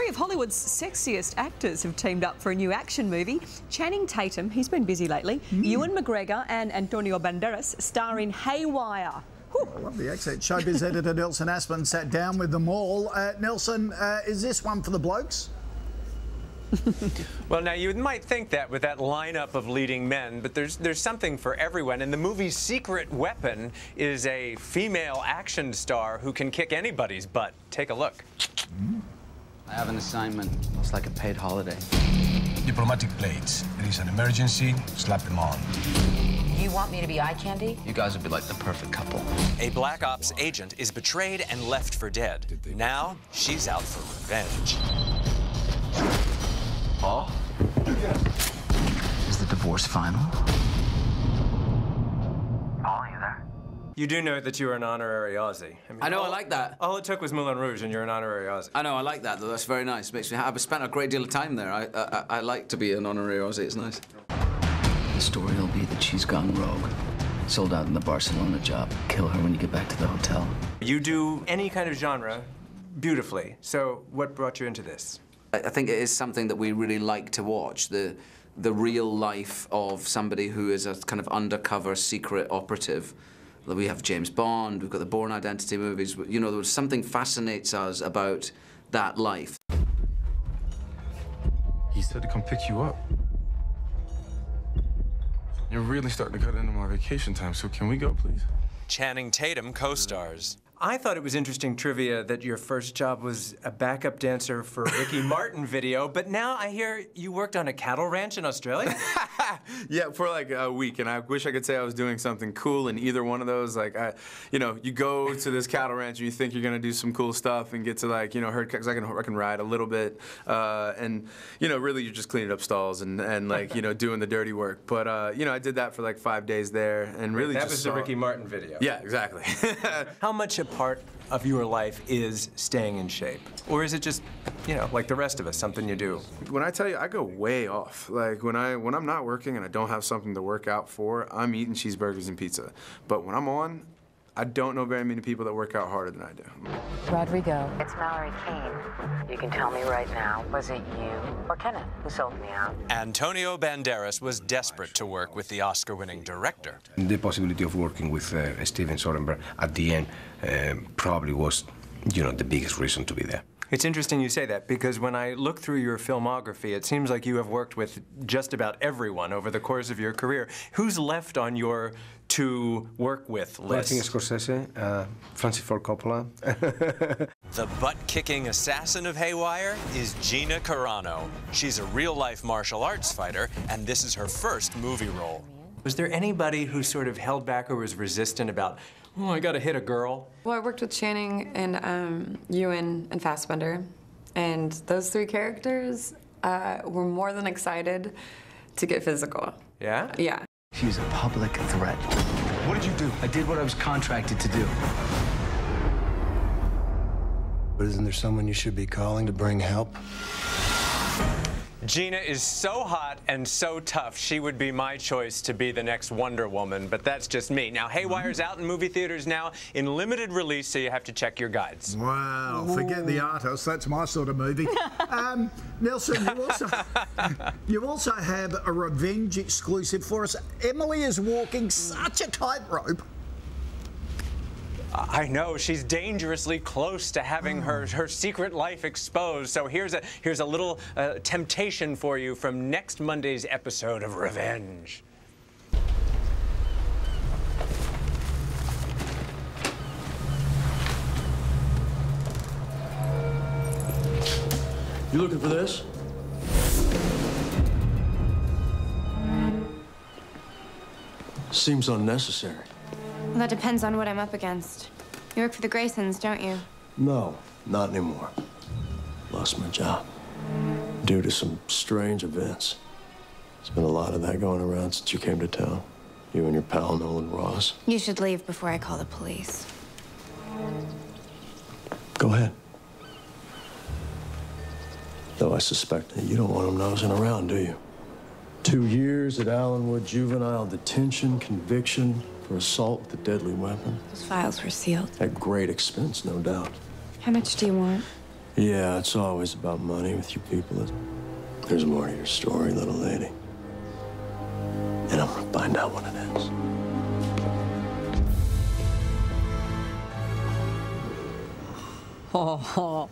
Three of Hollywood's sexiest actors have teamed up for a new action movie. Channing Tatum, he's been busy lately, Ewan McGregor and Antonio Banderas star in Haywire. I love the accent. Showbiz editor Nelson Aspen sat down with them all. Nelson, is this one for the blokes? Well, now, you might think that with that lineup of leading men, but there's something for everyone, and the movie's secret weapon is a female action star who can kick anybody's butt. Take a look. I have an assignment. It's like a paid holiday. Diplomatic plates. There is an emergency, slap them on. You want me to be eye candy? You guys would be like the perfect couple. A Black Ops agent is betrayed and left for dead. Now, she's out for revenge. Paul? Is the divorce final? Paul, you there? You do know that you're an honorary Aussie. I know, I like that. All it took was Moulin Rouge, and you're an honorary Aussie. I know, I like that, though. That's very nice. Makes me happy. I've spent a great deal of time there. I like to be an honorary Aussie. It's nice. The story will be that she's gone rogue. Sold out in the Barcelona job. Kill her when you get back to the hotel. You do any kind of genre beautifully. So what brought you into this? I think it is something that we really like to watch, the real life of somebody who is a kind of undercover secret operative. We have James Bond, we've got the Bourne Identity movies. You know, there's something fascinates us about that life. He said to come pick you up. You're really starting to cut into my vacation time, so can we go, please? Channing Tatum co-stars. I thought it was interesting trivia that your first job was a backup dancer for a Ricky Martin video, but now I hear you worked on a cattle ranch in Australia? Yeah, for like a week, and I wish I could say I was doing something cool in either one of those. Like, you know, you go to this cattle ranch and you think you're gonna do some cool stuff and get to, like, you know, herd, because I can ride a little bit, and you know, really you're just cleaning up stalls and like, you know, doing the dirty work. But you know, I did that for like 5 days there, and really that just was the Ricky Martin video. Yeah, exactly. How much a part of your life is staying in shape? Or is it just, you know, like the rest of us, something you do? When I tell you, I go way off. Like, when I'm not working and I don't have something to work out for, I'm eating cheeseburgers and pizza. But when I'm on, I don't know very many people that work out harder than I do. Rodrigo. It's Mallory Keane. You can tell me right now, was it you or Kenneth who sold me out? Antonio Banderas was desperate to work with the Oscar-winning director. The possibility of working with Steven Soderbergh at the end probably was, you know, the biggest reason to be there. It's interesting you say that, because when I look through your filmography, it seems like you have worked with just about everyone over the course of your career. Who's left on your to work with list? Martin Scorsese, Francis Ford Coppola. The butt-kicking assassin of Haywire is Gina Carano. She's a real-life martial arts fighter, and this is her first movie role. Was there anybody who sort of held back or was resistant about, oh, I gotta hit a girl? Well, I worked with Channing and Ewan and Fassbender, and those three characters were more than excited to get physical. Yeah? Yeah. She's a public threat. What did you do? I did what I was contracted to do. But isn't there someone you should be calling to bring help? Gina is so hot and so tough, she would be my choice to be the next Wonder Woman, but that's just me. Now, Haywire's out in movie theaters now in limited release, so you have to check your guides. Wow, forget the artist. That's my sort of movie. Nelson, you also have a revenge exclusive for us. Emily is walking such a tightrope. I know, she's dangerously close to having her secret life exposed. So here's a little temptation for you from next Monday's episode of Revenge. You looking for this? Seems unnecessary. Well, that depends on what I'm up against. You work for the Graysons, don't you? No, not anymore. Lost my job due to some strange events. There's been a lot of that going around since you came to town. You and your pal Nolan Ross. You should leave before I call the police. Go ahead. Though I suspect that you don't want them nosing around, do you? 2 years at Allenwood Juvenile Detention, conviction for assault with a deadly weapon. Those files were sealed. At great expense, no doubt. How much do you want? Yeah, it's always about money with you people. There's more to your story, little lady. And I'm gonna find out what it is. Oh,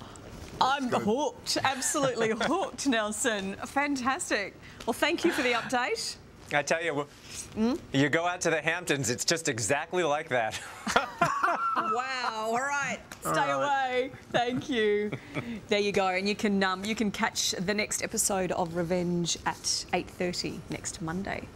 I'm hooked, absolutely hooked, Nelson. Fantastic. Well, thank you for the update. I tell you, you go out to the Hamptons, it's just exactly like that. Wow, all right, stay away. Thank you. There you go, and you can catch the next episode of Revenge at 8:30 next Monday.